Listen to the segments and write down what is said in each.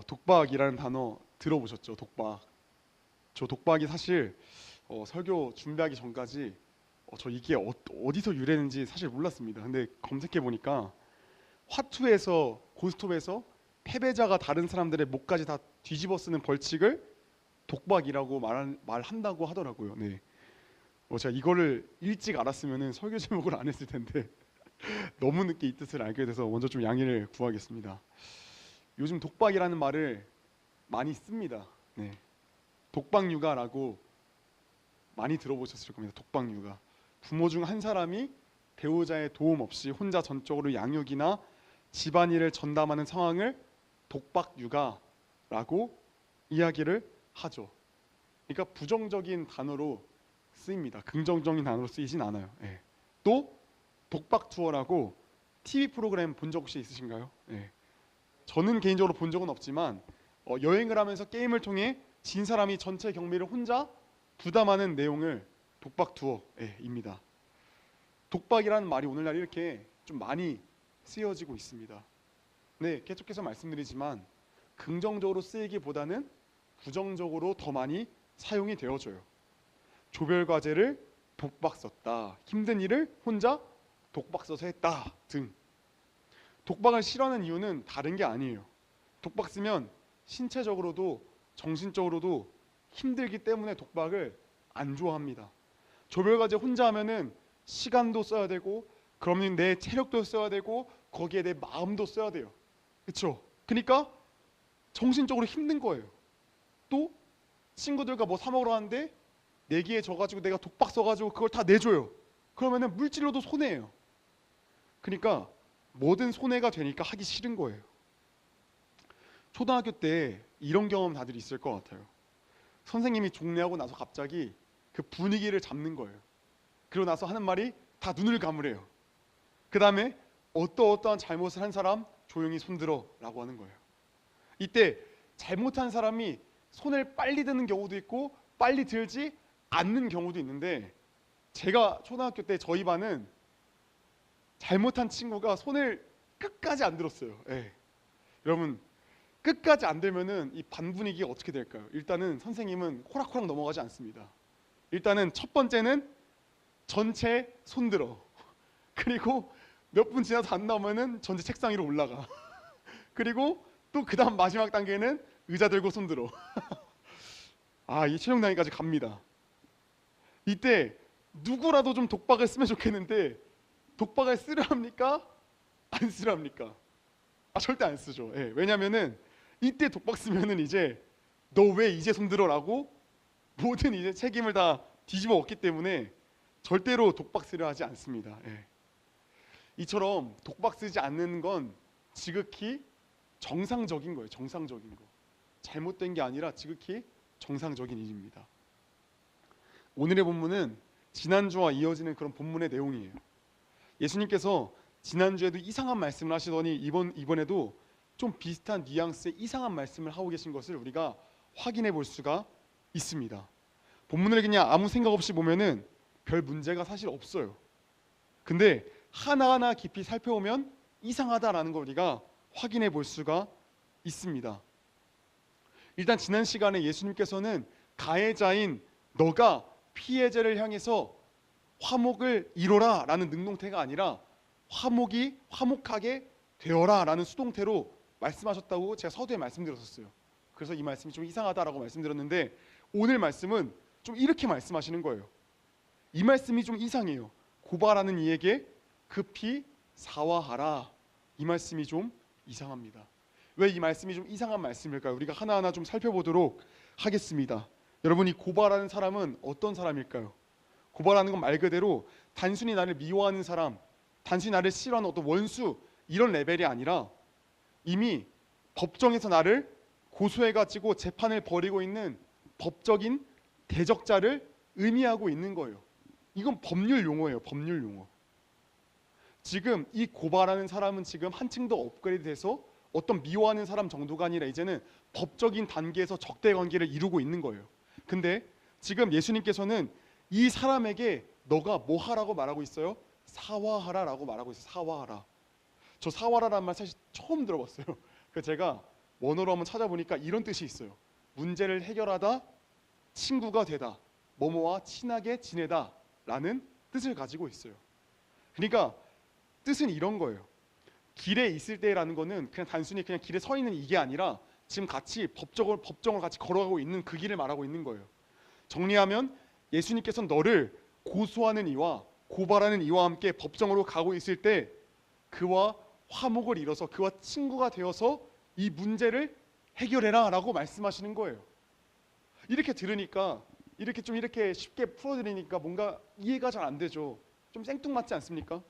독박이라는 단어 들어보셨죠? 독박. 저 독박이 사실 설교 준비하기 전까지 저 이게 어디서 유래했는지 사실 몰랐습니다. 근데 검색해 보니까 화투에서 고스톱에서 패배자가 다른 사람들의 목까지 다 뒤집어 쓰는 벌칙을 독박이라고 말한다고 하더라고요. 네. 제가 이거를 일찍 알았으면은 설교 제목을 안 했을 텐데 너무 늦게 이 뜻을 알게 돼서 먼저 좀 양해를 구하겠습니다. 요즘 독박이라는 말을 많이 씁니다. 네. 독박육아라고 많이 들어보셨을 겁니다. 독박육아. 부모 중 한 사람이 배우자의 도움 없이 혼자 전적으로 양육이나 집안일을 전담하는 상황을 독박육아라고 이야기를 하죠. 그러니까 부정적인 단어로 쓰입니다. 긍정적인 단어로 쓰이진 않아요. 예. 또 독박 투어라고 TV 프로그램 본 적 혹시 있으신가요? 예. 저는 개인적으로 본 적은 없지만 여행을 하면서 게임을 통해 진 사람이 전체 경비를 혼자 부담하는 내용을 독박 투어입니다. 독박이라는 말이 오늘날 이렇게 좀 많이 쓰여지고 있습니다. 네, 계속해서 말씀드리지만 긍정적으로 쓰이기보다는 부정적으로 더 많이 사용이 되어져요. 조별 과제를 독박 썼다, 힘든 일을 혼자 독박 써서 했다 등. 독박을 싫어하는 이유는 다른 게 아니에요. 독박 쓰면 신체적으로도 정신적으로도 힘들기 때문에 독박을 안 좋아합니다. 조별 과제 혼자 하면은 시간도 써야 되고, 그러면 내 체력도 써야 되고, 거기에 내 마음도 써야 돼요. 그렇죠? 그러니까 정신적으로 힘든 거예요. 또 친구들과 뭐 사 먹으러 하는데 내기에 져가지고 내가 독박 써가지고 그걸 다 내줘요. 그러면은 물질로도 손해예요. 그러니까 뭐든 손해가 되니까 하기 싫은 거예요. 초등학교 때 이런 경험 다들 있을 것 같아요. 선생님이 종례하고 나서 갑자기 그 분위기를 잡는 거예요. 그러고 나서 하는 말이 다 눈을 감으래요. 그 다음에 어떠한 잘못을 한 사람 조용히 손들어 라고 하는 거예요. 이때 잘못한 사람이 손을 빨리 드는 경우도 있고 빨리 들지 않는 경우도 있는데, 제가 초등학교 때 저희 반은 잘못한 친구가 손을 끝까지 안 들었어요. 예. 여러분, 끝까지 안 들면은 이 반 분위기가 어떻게 될까요? 일단은 선생님은 호락호락 넘어가지 않습니다. 일단은 첫 번째는 전체 손들어. 그리고 몇 분 지나서 안 나오면은 전체 책상 위로 올라가. 그리고 또 그 다음 마지막 단계는 의자 들고 손들어. 이 최종 단계까지 갑니다. 이때 누구라도 좀 독박을 쓰면 좋겠는데, 독박을 쓰려 합니까? 안 쓰려 합니까? 절대 안 쓰죠. 예, 왜냐면은 이때 독박 쓰면은 이제 너 왜 이제 손들어라고 모든 이제 책임을 다 뒤집어 엎기 때문에 절대로 독박 쓰려 하지 않습니다. 예. 이처럼 독박 쓰지 않는 건 지극히 정상적인 거예요. 정상적인 거. 잘못된 게 아니라 지극히 정상적인 일입니다. 오늘의 본문은 지난주와 이어지는 그런 본문의 내용이에요. 예수님께서 지난주에도 이상한 말씀을 하시더니 이번에도 좀 비슷한 뉘앙스의 이상한 말씀을 하고 계신 것을 우리가 확인해 볼 수가 있습니다. 본문을 그냥 아무 생각 없이 보면은 별 문제가 사실 없어요. 근데 하나하나 깊이 살펴보면 이상하다라는 걸 우리가 확인해 볼 수가 있습니다. 일단 지난 시간에 예수님께서는 가해자인 너가 피해자를 향해서 화목을 이뤄라 라는 능동태가 아니라 화목하게 되어라 라는 수동태로 말씀하셨다고 제가 서두에 말씀드렸었어요. 그래서 이 말씀이 좀 이상하다라고 말씀드렸는데, 오늘 말씀은 좀 이렇게 말씀하시는 거예요. 이 말씀이 좀 이상해요. 고발하는 이에게 급히 사화하라. 이 말씀이 좀 이상합니다. 왜 이 말씀이 좀 이상한 말씀일까요? 우리가 하나하나 좀 살펴보도록 하겠습니다. 여러분, 이 고발하는 사람은 어떤 사람일까요? 고발하는 건 말 그대로 단순히 나를 미워하는 사람, 단순히 나를 싫어하는 어떤 원수, 이런 레벨이 아니라 이미 법정에서 나를 고소해가지고 재판을 벌이고 있는 법적인 대적자를 의미하고 있는 거예요. 이건 법률 용어예요. 법률 용어. 지금 이 고발하는 사람은 지금 한층 더 업그레이드 돼서 어떤 미워하는 사람 정도가 아니라 이제는 법적인 단계에서 적대 관계를 이루고 있는 거예요. 근데 지금 예수님께서는 이 사람에게 너가 뭐 하라고 말하고 있어요? 사화하라라고 말하고 있어요. 사화하라. 저 사화하라는 말 사실 처음 들어봤어요. 그 제가 원어로 한번 찾아보니까 이런 뜻이 있어요. 문제를 해결하다, 친구가 되다, 뭐뭐와 친하게 지내다 라는 뜻을 가지고 있어요. 그러니까 뜻은 이런 거예요. 길에 있을 때라는 거는 그냥 단순히 그냥 길에 서 있는 이게 아니라 지금 같이 법정을 같이 걸어가고 있는 그 길을 말하고 있는 거예요. 정리하면 예수님께서는 너를 고소하는 이와 고발하는 이와 함께 법정으로 가고 있을 때 그와 화목을 이뤄서 그와 친구가 되어서 이 문제를 해결해라 라고 말씀하시는 거예요. 이렇게 들으니까 이렇게 쉽게 풀어드리니까 뭔가 이해가 잘 안 되죠. 좀 생뚱맞지 않습니까?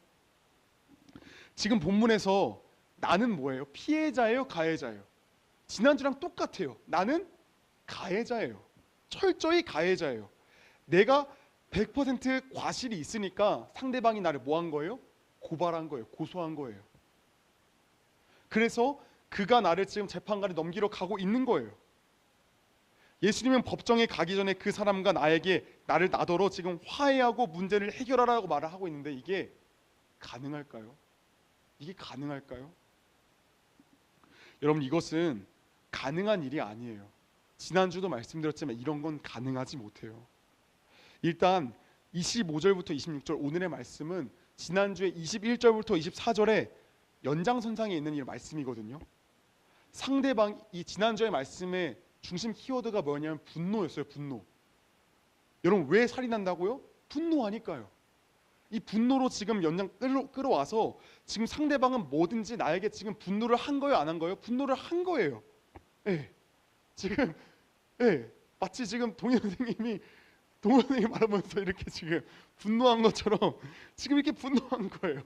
지금 본문에서 나는 뭐예요? 피해자예요? 가해자예요? 지난주랑 똑같아요. 나는 가해자예요. 철저히 가해자예요. 내가 100% 과실이 있으니까 상대방이 나를 뭐 한 거예요? 고발한 거예요. 고소한 거예요. 그래서 그가 나를 지금 재판관에 넘기러 가고 있는 거예요. 예수님은 법정에 가기 전에 그 사람과 나에게 나를 나더러 지금 화해하고 문제를 해결하라고 말을 하고 있는데 이게 가능할까요? 이게 가능할까요? 여러분, 이것은 가능한 일이 아니에요. 지난주도 말씀드렸지만 이런 건 가능하지 못해요. 일단 25절부터 26절 오늘의 말씀은 지난주에 21절부터 24절에 연장선상에 있는 이 말씀이거든요. 상대방, 이 지난주의 말씀의 중심 키워드가 뭐냐면 분노였어요. 분노. 여러분, 왜 살인한다고요? 분노하니까요. 이 분노로 지금 연장 끌어와서 지금 상대방은 뭐든지 나에게 지금 분노를 한 거예요, 안 한 거예요? 분노를 한 거예요. 예. 지금 마치 지금 동현 선생님이 말하면서 이렇게 지금 분노한 것처럼 지금 이렇게 분노한 거예요.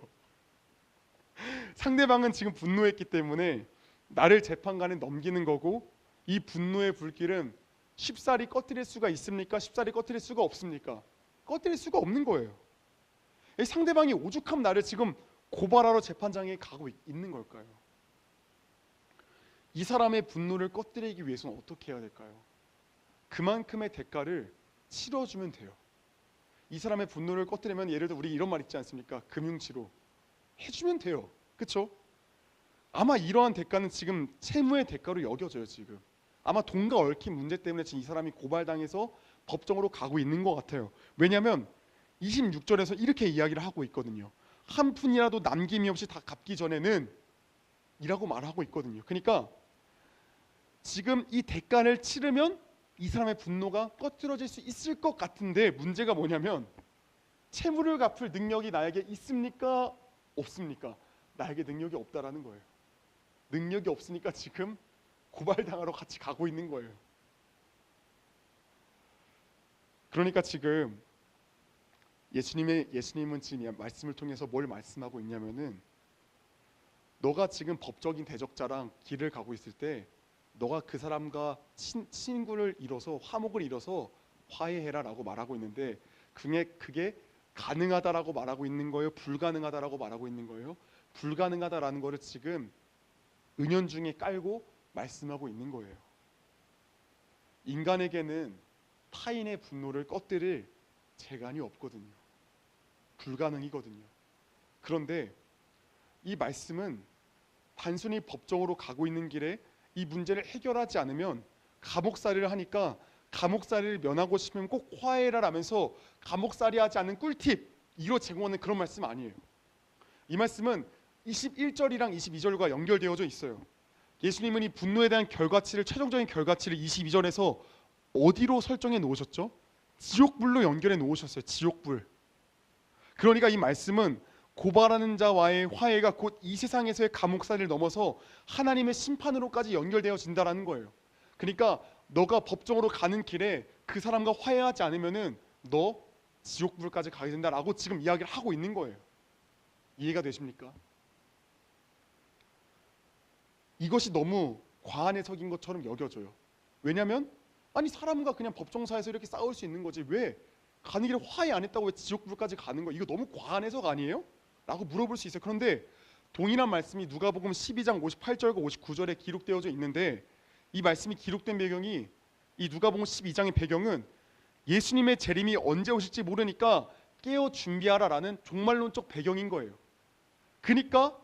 상대방은 지금 분노했기 때문에 나를 재판관에 넘기는 거고, 이 분노의 불길은 쉽사리 꺼뜨릴 수가 있습니까? 쉽사리 꺼뜨릴 수가 없습니까? 꺼뜨릴 수가 없는 거예요. 상대방이 오죽하면 나를 지금 고발하러 재판장에 가고 있는 걸까요? 이 사람의 분노를 꺼뜨리기 위해서는 어떻게 해야 될까요? 그만큼의 대가를 치러주면 돼요. 이 사람의 분노를 꺼뜨리면, 예를 들어 우리 이런 말 있지 않습니까? 금융치료 해주면 돼요. 그렇죠? 아마 이러한 대가는 지금 채무의 대가로 여겨져요. 지금 아마 돈과 얽힌 문제 때문에 지금 이 사람이 고발당해서 법정으로 가고 있는 것 같아요. 왜냐하면 26절에서 이렇게 이야기를 하고 있거든요. 한 푼이라도 남김이 없이 다 갚기 전에는 이라고 말하고 있거든요. 그러니까 지금 이 대가를 치르면 이 사람의 분노가 꺼트러질 수 있을 것 같은데, 문제가 뭐냐면 채무를 갚을 능력이 나에게 있습니까? 없습니까? 나에게 능력이 없다라는 거예요. 능력이 없으니까 지금 고발당하러 같이 가고 있는 거예요. 그러니까 지금 예수님은 지금 말씀을 통해서 뭘 말씀하고 있냐면은, 너가 지금 법적인 대적자랑 길을 가고 있을 때 너가 그 사람과 친구를 이뤄서 화목을 이뤄서 화해해라라고 말하고 있는데, 그게 가능하다라고 말하고 있는 거예요? 불가능하다라고 말하고 있는 거예요? 불가능하다라는 거를 지금 은연중에 깔고 말씀하고 있는 거예요. 인간에게는 타인의 분노를 꺼뜨릴 재간이 없거든요. 불가능이거든요. 그런데 이 말씀은 단순히 법정으로 가고 있는 길에 이 문제를 해결하지 않으면 감옥살이를 하니까, 감옥살이를 면하고 싶으면 꼭 화해라라면서 감옥살이 하지 않는 꿀팁 이로 제공하는 그런 말씀 아니에요. 이 말씀은 21절이랑 22절과 연결되어져 있어요. 예수님은 이 분노에 대한 결과치를, 최종적인 결과치를 22절에서 어디로 설정해 놓으셨죠? 지옥불로 연결해 놓으셨어요. 지옥불. 그러니까 이 말씀은 고발하는 자와의 화해가 곧 이 세상에서의 감옥살이를 넘어서 하나님의 심판으로까지 연결되어진다라는 거예요. 그러니까 너가 법정으로 가는 길에 그 사람과 화해하지 않으면은 너 지옥불까지 가게 된다라고 지금 이야기를 하고 있는 거예요. 이해가 되십니까? 이것이 너무 과한 해석인 것처럼 여겨져요. 왜냐하면 아니, 사람과 그냥 법정사에서 이렇게 싸울 수 있는 거지 왜 가는 길에 화해 안 했다고 왜 지옥불까지 가는 거야? 이거 너무 과한 해석 아니에요? 라고 물어볼 수 있어요. 그런데 동일한 말씀이 누가복음 12장 58절과 59절에 기록되어져 있는데, 이 말씀이 기록된 배경이, 이 누가복음 12장의 배경은 예수님의 재림이 언제 오실지 모르니까 깨어 준비하라라는 종말론적 배경인 거예요. 그러니까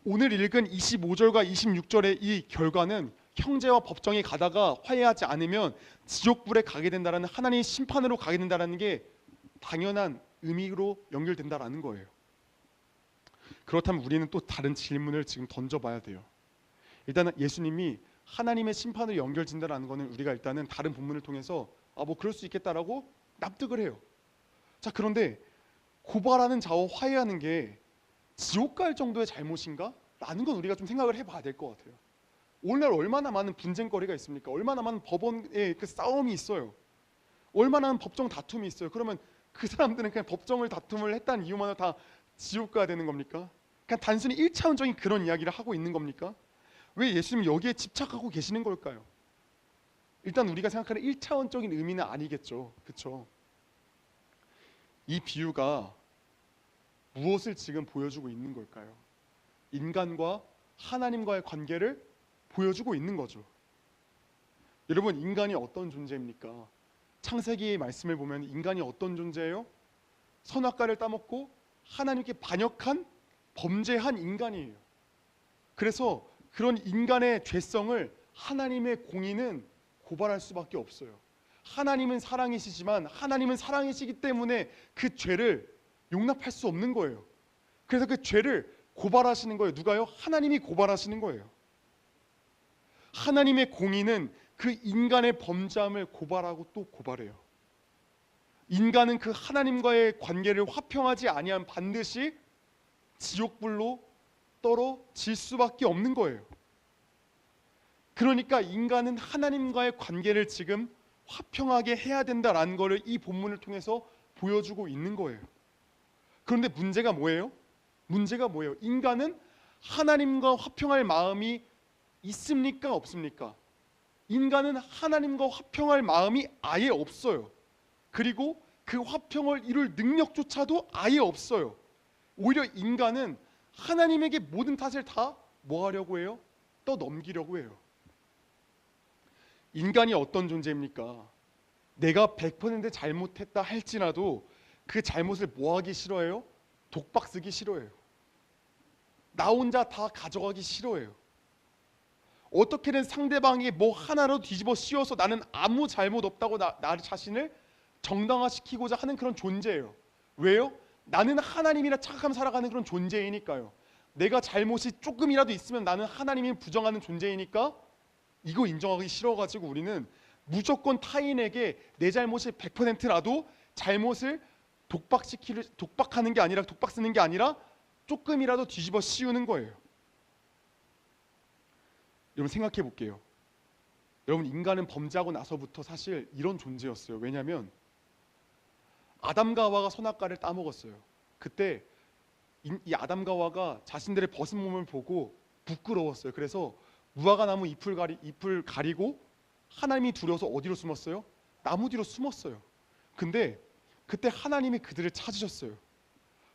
오늘 읽은 25절과 26절의 이 결과는 형제와 법정에 가다가 화해하지 않으면 지옥불에 가게 된다라는 하나님의 심판으로 가게 된다라는 게 당연한 의미로 연결된다라는 거예요. 그렇다면 우리는 또 다른 질문을 지금 던져봐야 돼요. 일단은 예수님이 하나님의 심판으로 연결된다라는 거는 우리가 일단은 다른 본문을 통해서 뭐 그럴 수 있겠다라고 납득을 해요. 자, 그런데 고발하는 자와 화해하는 게 지옥 갈 정도의 잘못인가? 라는 건 우리가 좀 생각을 해봐야 될 것 같아요. 오늘날 얼마나 많은 분쟁거리가 있습니까? 얼마나 많은 법원의 그 싸움이 있어요. 얼마나 많은 법정 다툼이 있어요. 그러면 그 사람들은 그냥 법정을 다툼을 했다는 이유만으로 다 지옥 가야 되는 겁니까? 그냥 단순히 1차원적인 그런 이야기를 하고 있는 겁니까? 왜 예수님은 여기에 집착하고 계시는 걸까요? 일단 우리가 생각하는 1차원적인 의미는 아니겠죠. 그렇죠? 이 비유가 무엇을 지금 보여주고 있는 걸까요? 인간과 하나님과의 관계를 보여주고 있는 거죠. 여러분, 인간이 어떤 존재입니까? 창세기의 말씀을 보면 인간이 어떤 존재예요? 선악과를 따먹고 하나님께 반역한 범죄한 인간이에요. 그래서 그런 인간의 죄성을 하나님의 공의는 고발할 수밖에 없어요. 하나님은 사랑이시지만 하나님은 사랑이시기 때문에 그 죄를 용납할 수 없는 거예요. 그래서 그 죄를 고발하시는 거예요. 누가요? 하나님이 고발하시는 거예요. 하나님의 공의는 그 인간의 범죄함을 고발하고 또 고발해요. 인간은 그 하나님과의 관계를 화평하지 아니하면 반드시 지옥불로 떨어질 수밖에 없는 거예요. 그러니까 인간은 하나님과의 관계를 지금 화평하게 해야 된다라는 것을 이 본문을 통해서 보여주고 있는 거예요. 그런데 문제가 뭐예요? 인간은 하나님과 화평할 마음이 있습니까? 없습니까? 인간은 하나님과 화평할 마음이 아예 없어요. 그리고 그 화평을 이룰 능력조차도 아예 없어요. 오히려 인간은 하나님에게 모든 탓을 다 뭐 하려고 해요? 떠넘기려고 해요. 인간이 어떤 존재입니까? 내가 100% 잘못했다 할지라도 그 잘못을 뭐 하기 싫어해요? 독박 쓰기 싫어해요. 나 혼자 다 가져가기 싫어해요. 어떻게든 상대방이 뭐 하나로 뒤집어 씌워서 나는 아무 잘못 없다고 나 자신을 정당화시키고자 하는 그런 존재예요. 왜요? 나는 하나님이라 착각하며 살아가는 그런 존재이니까요. 내가 잘못이 조금이라도 있으면 나는 하나님이 부정하는 존재이니까 이거 인정하기 싫어가지고 우리는 무조건 타인에게 내 잘못이 100%라도 잘못을 독박하는 게 아니라 독박 쓰는 게 아니라 조금이라도 뒤집어 씌우는 거예요. 여러분 생각해 볼게요. 여러분 인간은 범죄하고 나서부터 사실 이런 존재였어요. 왜냐하면 아담과 하와가 선악과를 따먹었어요. 그때 이 아담과 하와가 자신들의 벗은 몸을 보고 부끄러웠어요. 그래서 무화과나무 잎을 가리고 하나님이 두려워서 어디로 숨었어요? 나무 뒤로 숨었어요. 근데 그때 하나님이 그들을 찾으셨어요.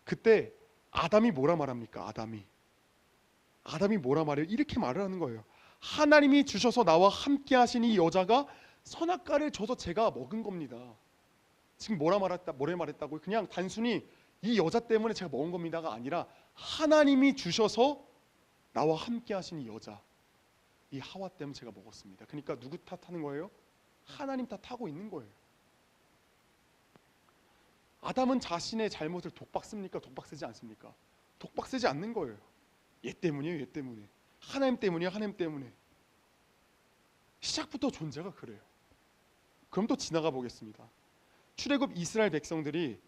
그때 아담이 뭐라 말합니까? 아담이 뭐라 말해요? 이렇게 말을 하는 거예요. 하나님이 주셔서 나와 함께 하신 이 여자가 선악과를 줘서 제가 먹은 겁니다. 지금 뭐라 말했다고요? 그냥 단순히 이 여자 때문에 제가 먹은 겁니다가 아니라 하나님이 주셔서 나와 함께 하신 이 여자, 이 하와 때문에 제가 먹었습니다. 그러니까 누구 탓하는 거예요? 하나님 탓하고 있는 거예요. 아담은 자신의 잘못을 독박 씁니까? 독박 쓰지 않습니까? 독박 쓰지 않는 거예요. 얘 때문이에요. 하나님 때문에. 시작부터 존재가 그래요. 그럼 또 지나가 보겠습니다. 출애굽 이스라엘 백성들이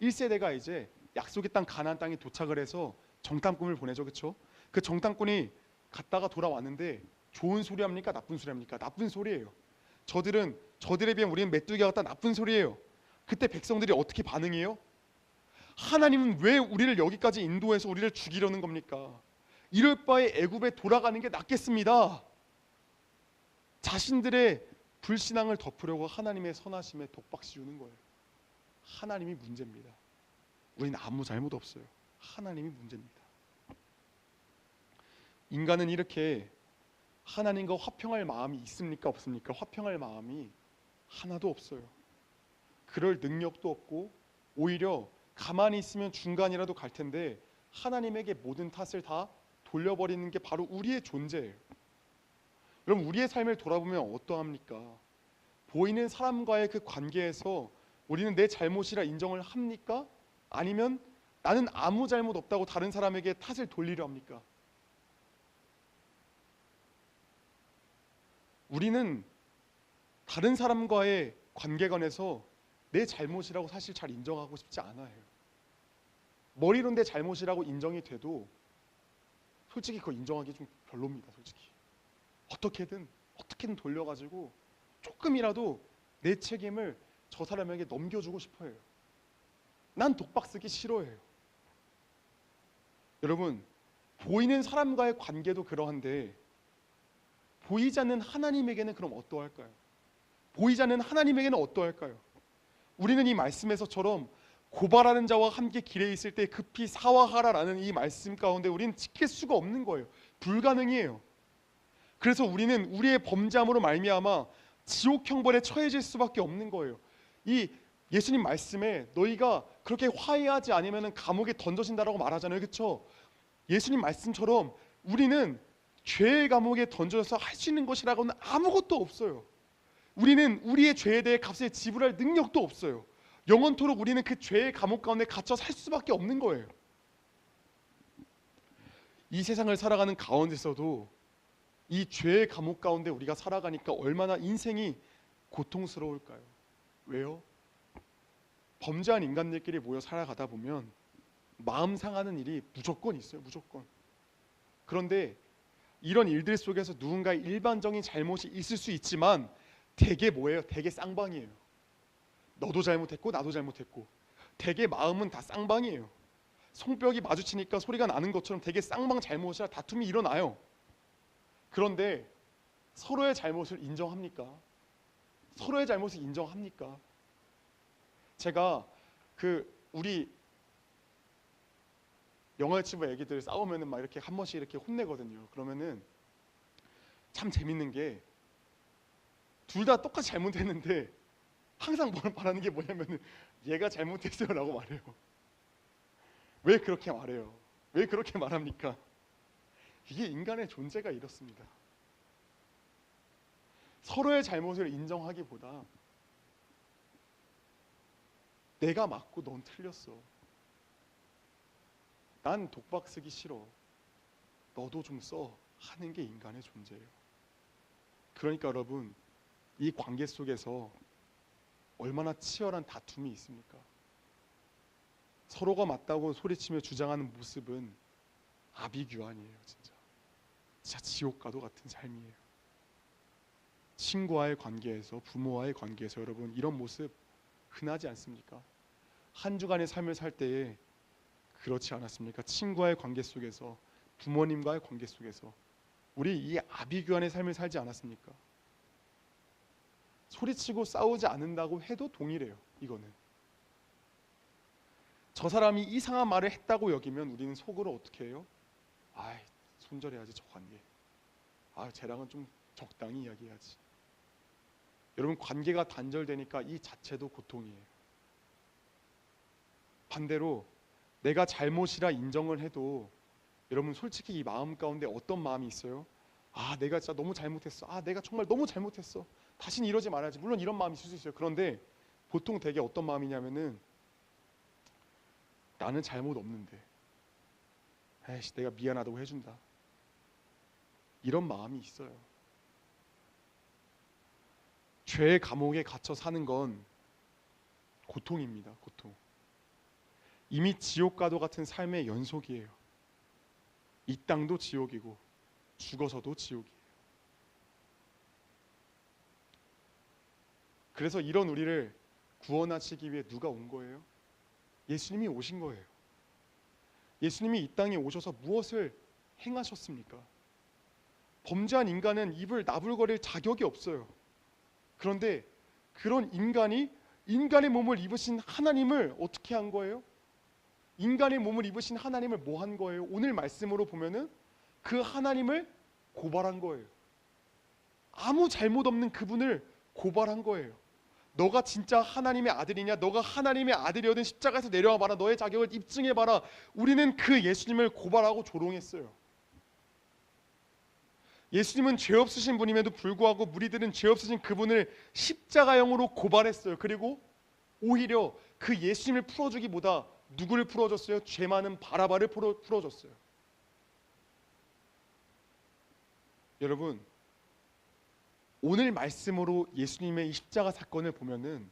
1세대가 이제 약속의 땅 가나안 땅에 도착을 해서 정탐꾼을 보내죠. 그렇죠? 그 정탐꾼이 갔다가 돌아왔는데 좋은 소리 합니까? 나쁜 소리 합니까? 나쁜 소리예요. 저들에 비하면 우리는 메뚜기가 같다 나쁜 소리예요. 그때 백성들이 어떻게 반응해요? 하나님은 왜 우리를 여기까지 인도해서 우리를 죽이려는 겁니까? 이럴 바에 애굽에 돌아가는 게 낫겠습니다. 자신들의 불신앙을 덮으려고 하나님의 선하심에 독박 씌우는 거예요. 하나님이 문제입니다. 우리는 아무 잘못 없어요. 하나님이 문제입니다. 인간은 이렇게 하나님과 화평할 마음이 있습니까? 없습니까? 화평할 마음이 하나도 없어요. 그럴 능력도 없고 오히려 가만히 있으면 중간이라도 갈 텐데 하나님에게 모든 탓을 다 돌려버리는 게 바로 우리의 존재예요. 여러분 우리의 삶을 돌아보면 어떠합니까? 보이는 사람과의 그 관계에서 우리는 내 잘못이라 인정을 합니까? 아니면 나는 아무 잘못 없다고 다른 사람에게 탓을 돌리려 합니까? 우리는 다른 사람과의 관계관에서 내 잘못이라고 사실 잘 인정하고 싶지 않아요. 머리로 내 잘못이라고 인정이 돼도 솔직히 그거 인정하기 좀 별로입니다. 솔직히 어떻게든 돌려가지고 조금이라도 내 책임을 저 사람에게 넘겨주고 싶어요. 난 독박 쓰기 싫어해요. 여러분 보이는 사람과의 관계도 그러한데 보이지 않는 하나님에게는 그럼 어떠할까요? 보이지 않는 하나님에게는 어떠할까요? 우리는 이 말씀에서처럼 고발하는 자와 함께 길에 있을 때 급히 사화하라라는 이 말씀 가운데 우리는 지킬 수가 없는 거예요. 불가능이에요. 그래서 우리는 우리의 범죄함으로 말미암아 지옥 형벌에 처해질 수밖에 없는 거예요. 이 예수님 말씀에 너희가 그렇게 화해하지 않으면 감옥에 던져진다라고 말하잖아요. 그렇죠? 예수님 말씀처럼 우리는 죄의 감옥에 던져져서 할 수 있는 것이라고는 아무것도 없어요. 우리는 우리의 죄에 대해 값을 지불할 능력도 없어요. 영원토록 우리는 그 죄의 감옥 가운데 갇혀 살 수밖에 없는 거예요. 이 세상을 살아가는 가운데서도 이 죄의 감옥 가운데 우리가 살아가니까 얼마나 인생이 고통스러울까요? 왜요? 범죄한 인간들끼리 모여 살아가다 보면 마음 상하는 일이 무조건 있어요. 무조건. 그런데 이런 일들 속에서 누군가의 일반적인 잘못이 있을 수 있지만 되게 뭐예요? 되게 쌍방이에요. 너도 잘못했고 나도 잘못했고 되게 마음은 다 쌍방이에요. 손뼉이 마주치니까 소리가 나는 것처럼 되게 쌍방 잘못이라 다툼이 일어나요. 그런데 서로의 잘못을 인정합니까? 서로의 잘못을 인정합니까? 제가 우리 영어 유치부 애기들 싸우면은 막 이렇게 한 번씩 이렇게 혼내거든요. 그러면은 참 재밌는 게 둘 다 똑같이 잘못했는데 항상 바라는 게 뭐냐면은 얘가 잘못했어요라고 말해요. 왜 그렇게 말해요? 왜 그렇게 말합니까? 이게 인간의 존재가 이렇습니다. 서로의 잘못을 인정하기보다 내가 맞고 넌 틀렸어. 난 독박 쓰기 싫어. 너도 좀 써. 하는 게 인간의 존재예요. 그러니까 여러분 이 관계 속에서 얼마나 치열한 다툼이 있습니까? 서로가 맞다고 소리치며 주장하는 모습은 아비규환이에요. 진짜 지옥과도 같은 삶이에요. 친구와의 관계에서, 부모와의 관계에서 여러분 이런 모습 흔하지 않습니까? 한 주간의 삶을 살 때에 그렇지 않았습니까? 친구와의 관계 속에서, 부모님과의 관계 속에서 우리 이 아비규환의 삶을 살지 않았습니까? 소리치고 싸우지 않는다고 해도 동일해요. 이거는 저 사람이 이상한 말을 했다고 여기면 우리는 속으로 어떻게 해요? 아이 손절해야지 저 관계. 쟤랑은 좀 적당히 이야기해야지. 여러분 관계가 단절되니까 이 자체도 고통이에요. 반대로 내가 잘못이라 인정을 해도 여러분 솔직히 이 마음 가운데 어떤 마음이 있어요? 내가 진짜 너무 잘못했어. 내가 정말 너무 잘못했어. 다시는 이러지 말아야지. 물론 이런 마음이 있을 수 있어요. 그런데 보통 되게 어떤 마음이냐면은 나는 잘못 없는데 내가 미안하다고 해준다. 이런 마음이 있어요. 죄의 감옥에 갇혀 사는 건 고통입니다. 고통. 이미 지옥과도 같은 삶의 연속이에요. 이 땅도 지옥이고 죽어서도 지옥이에요. 그래서 이런 우리를 구원하시기 위해 누가 온 거예요? 예수님이 오신 거예요. 예수님이 이 땅에 오셔서 무엇을 행하셨습니까? 범죄한 인간은 입을 나불거릴 자격이 없어요. 그런데 그런 인간이 인간의 몸을 입으신 하나님을 어떻게 한 거예요? 인간의 몸을 입으신 하나님을 뭐 한 거예요? 오늘 말씀으로 보면은 그 하나님을 고발한 거예요. 아무 잘못 없는 그분을 고발한 거예요. 너가 진짜 하나님의 아들이냐? 너가 하나님의 아들이거든 십자가에서 내려와 봐라. 너의 자격을 입증해 봐라. 우리는 그 예수님을 고발하고 조롱했어요. 예수님은 죄 없으신 분임에도 불구하고 무리들은 죄 없으신 그분을 십자가형으로 고발했어요. 그리고 오히려 그 예수님을 풀어주기보다 누구를 풀어줬어요? 죄 많은 바라바를 풀어줬어요. 여러분, 오늘 말씀으로 예수님의 이 십자가 사건을 보면은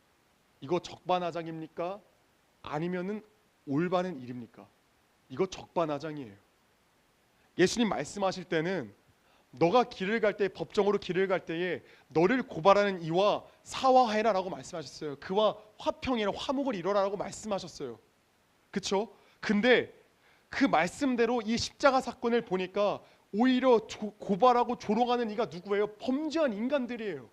이거 적반하장입니까? 아니면은 올바른 일입니까? 이거 적반하장이에요. 예수님 말씀하실 때는 너가 길을 갈 때, 법정으로 길을 갈 때에 너를 고발하는 이와 사화해라라고 말씀하셨어요. 그와 화평이나 화목을 이뤄라라고 말씀하셨어요. 그렇죠? 근데 그 말씀대로 이 십자가 사건을 보니까 오히려 고발하고 조롱하는 이가 누구예요? 범죄한 인간들이에요.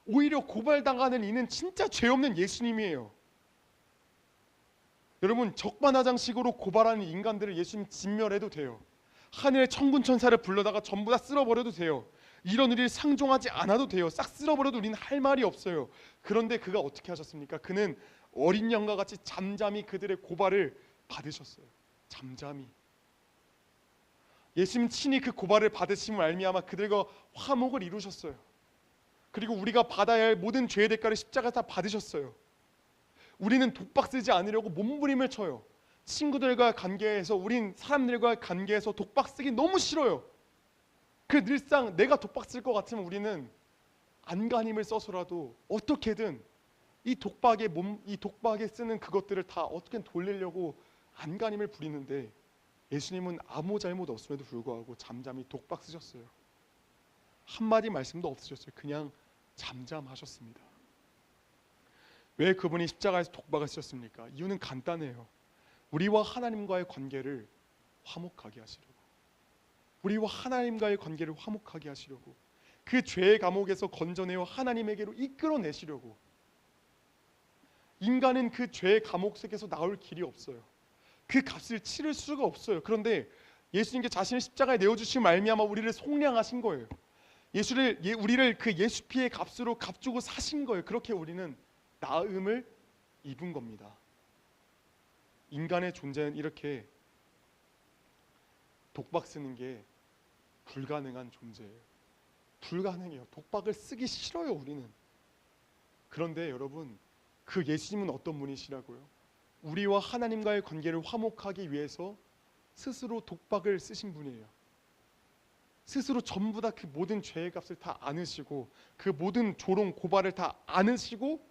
오히려 고발당하는 이는 진짜 죄 없는 예수님이에요. 여러분, 적반하장식으로 고발하는 인간들을 예수님 진멸해도 돼요. 하늘의 천군 천사를 불러다가 전부 다 쓸어버려도 돼요. 이런 우리를 상종하지 않아도 돼요. 싹 쓸어버려도 우리는 할 말이 없어요. 그런데 그가 어떻게 하셨습니까? 그는 어린 양과 같이 잠잠히 그들의 고발을 받으셨어요. 잠잠히. 예수님 친히 그 고발을 받으심을 알미암아 그들과 화목을 이루셨어요. 그리고 우리가 받아야 할 모든 죄의 대가를 십자가에 다 받으셨어요. 우리는 독박 쓰지 않으려고 몸부림을 쳐요. 친구들과 관계에서, 우린 사람들과 관계에서 독박 쓰기 너무 싫어요. 그 늘상 내가 독박 쓸 것 같으면 우리는 안간힘을 써서라도 어떻게든 이 독박에 쓰는 그것들을 다 어떻게든 돌리려고 안간힘을 부리는데, 예수님은 아무 잘못 없음에도 불구하고 잠잠히 독박 쓰셨어요. 한마디 말씀도 없으셨어요. 그냥 잠잠하셨습니다. 왜 그분이 십자가에서 독박을 쓰셨습니까? 이유는 간단해요. 우리와 하나님과의 관계를 화목하게 하시려고. 우리와 하나님과의 관계를 화목하게 하시려고. 그 죄의 감옥에서 건져내어 하나님에게로 이끌어내시려고. 인간은 그 죄의 감옥 속에서 나올 길이 없어요. 그 값을 치를 수가 없어요. 그런데 예수님께 자신의 십자가에 내어주신 말미암아 우리를 속량하신 거예요. 우리를 그 예수 피의 값으로 값주고 사신 거예요. 그렇게 우리는 나음을 입은 겁니다. 인간의 존재는 이렇게 독박 쓰는 게 불가능한 존재예요. 불가능해요. 독박을 쓰기 싫어요, 우리는. 그런데 여러분, 그 예수님은 어떤 분이시라고요? 우리와 하나님과의 관계를 화목하기 위해서 스스로 독박을 쓰신 분이에요. 스스로 전부 다 그 모든 죄의 값을 다 안으시고, 그 모든 조롱, 고발을 다 안으시고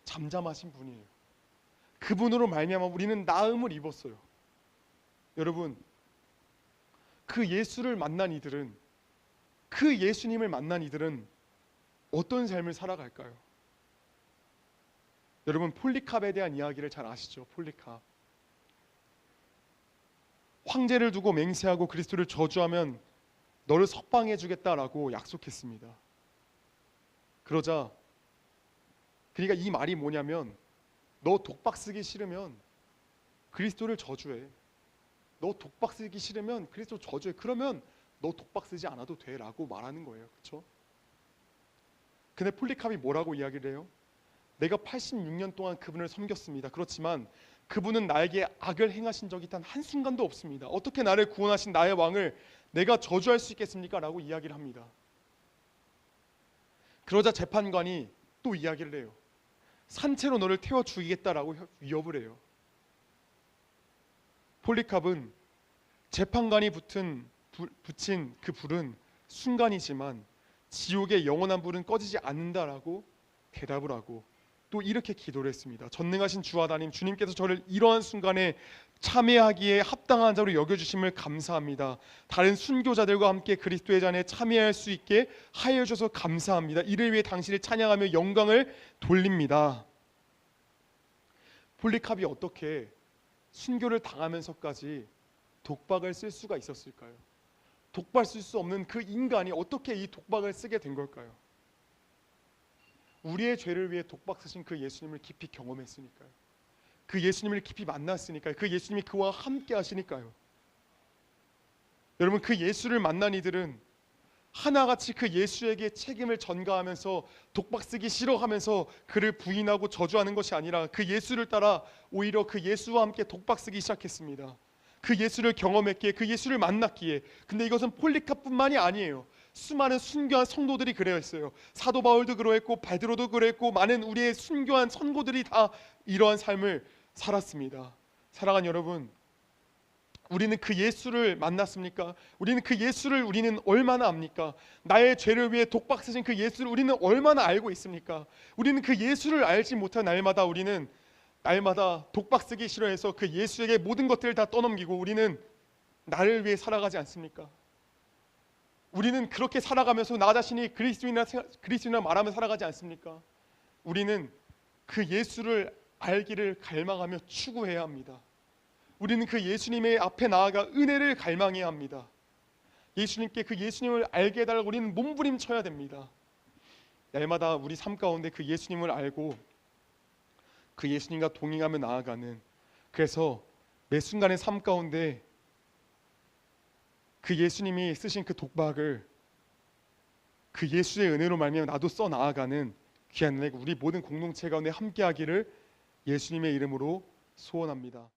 잠잠하신 분이에요. 그분으로 말미암아 우리는 나음을 입었어요. 여러분, 그 예수를 만난 이들은, 그 예수님을 만난 이들은 어떤 삶을 살아갈까요? 여러분, 폴리캅에 대한 이야기를 잘 아시죠? 폴리캅. 황제를 두고 맹세하고 그리스도를 저주하면 너를 석방해 주겠다라고 약속했습니다. 그러니까 이 말이 뭐냐면, 너 독박 쓰기 싫으면 그리스도를 저주해. 너 독박 쓰기 싫으면 그리스도 저주해. 그러면 너 독박 쓰지 않아도 돼 라고 말하는 거예요. 그렇죠? 근데 폴리캅이 뭐라고 이야기를 해요? 내가 86년 동안 그분을 섬겼습니다. 그렇지만 그분은 나에게 악을 행하신 적이 단 한순간도 없습니다. 어떻게 나를 구원하신 나의 왕을 내가 저주할 수 있겠습니까? 라고 이야기를 합니다. 그러자 재판관이 또 이야기를 해요. 산채로 너를 태워 죽이겠다라고 위협을 해요. 폴리캅은 재판관이 붙인 그 불은 순간이지만 지옥의 영원한 불은 꺼지지 않는다라고 대답을 하고 또 이렇게 기도를 했습니다. 전능하신 주 하나님, 주님께서 저를 이러한 순간에 참여하기에 합당한 자로 여겨주심을 감사합니다. 다른 순교자들과 함께 그리스도의 잔에 참여할 수 있게 하여 주셔서 감사합니다. 이를 위해 당신을 찬양하며 영광을 돌립니다. 폴리캅이 어떻게 순교를 당하면서까지 독박을 쓸 수가 있었을까요? 독박 쓸 수 없는 그 인간이 어떻게 이 독박을 쓰게 된 걸까요? 우리의 죄를 위해 독박 쓰신 그 예수님을 깊이 경험했으니까요. 그 예수님을 깊이 만났으니까요. 그 예수님이 그와 함께 하시니까요. 여러분, 그 예수를 만난 이들은 하나같이 그 예수에게 책임을 전가하면서 독박 쓰기 싫어하면서 그를 부인하고 저주하는 것이 아니라 그 예수를 따라 오히려 그 예수와 함께 독박 쓰기 시작했습니다. 그 예수를 경험했기에, 그 예수를 만났기에. 근데 이것은 폴리캅뿐만이 아니에요. 수많은 순교한 성도들이 그랬어요. 사도 바울도 그러했고 베드로도 그랬고 많은 우리의 순교한 선고들이 다 이러한 삶을 살았습니다. 사랑하는 여러분, 우리는 그 예수를 만났습니까? 우리는 그 예수를 우리는 얼마나 압니까? 나의 죄를 위해 독박 쓰신 그 예수를 우리는 얼마나 알고 있습니까? 우리는 그 예수를 알지 못한 날마다 우리는 날마다 독박 쓰기 싫어해서 그 예수에게 모든 것들을 다 떠넘기고 우리는 나를 위해 살아가지 않습니까? 우리는 그렇게 살아가면서 나 자신이 그리스도인이라 말하며 살아가지 않습니까? 우리는 그 예수를 알기를 갈망하며 추구해야 합니다. 우리는 그 예수님의 앞에 나아가 은혜를 갈망해야 합니다. 예수님께 그 예수님을 알게 해달라고 우리는 몸부림쳐야 됩니다. 날마다 우리 삶 가운데 그 예수님을 알고 그 예수님과 동행하며 나아가는, 그래서 매 순간의 삶 가운데 그 예수님이 쓰신 그 독박을 그 예수의 은혜로 말미암아 나도 써 나아가는 귀한 은혜가 우리 모든 공동체 가운데 함께하기를 예수님의 이름으로 소원합니다.